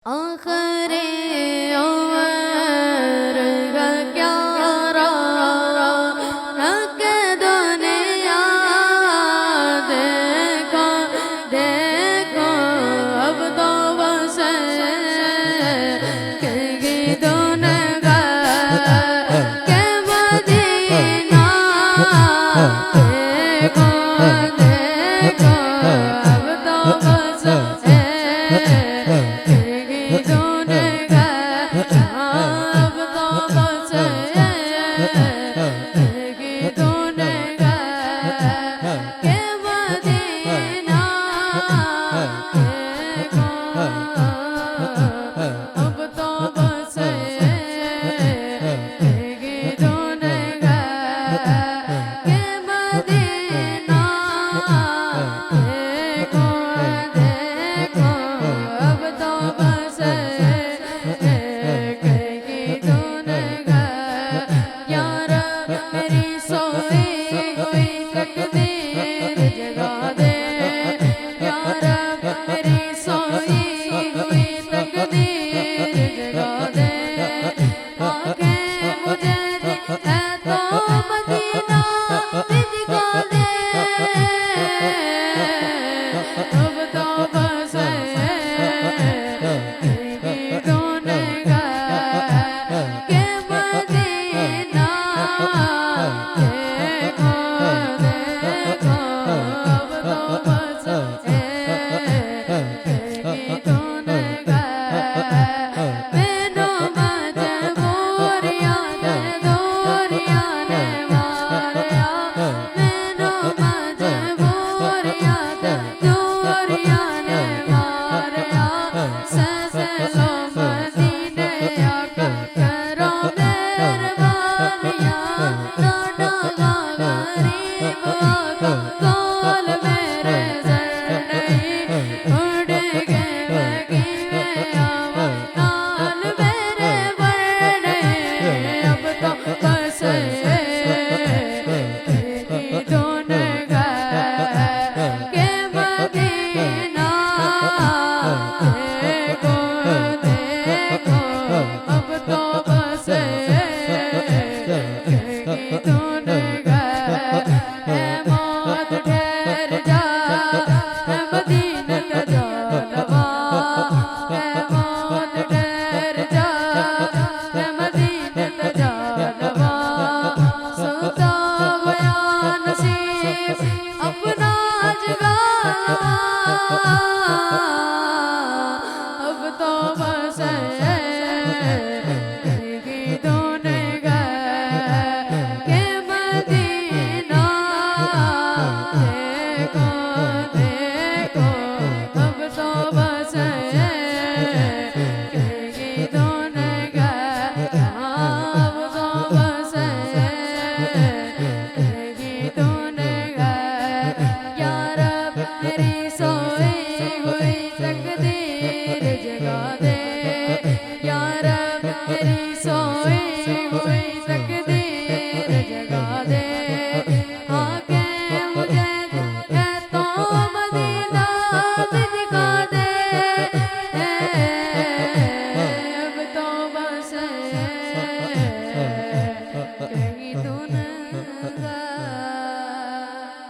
آخر عمر کا کیا رونق دنیا دیکھو دیکھو اب تو بس کہیں دنیا کے مدینہ دیکھو دیکھو اب تو بس اب تو بس دنیا کے مدینہ دیکھو دیکھو اب تو بس دنیا اب تو بس دنیا یا رب میری سوئی ہوئی تقدیر جگا دے یا رب میری سوئی ہوئی تقدیر جگا دے آ کے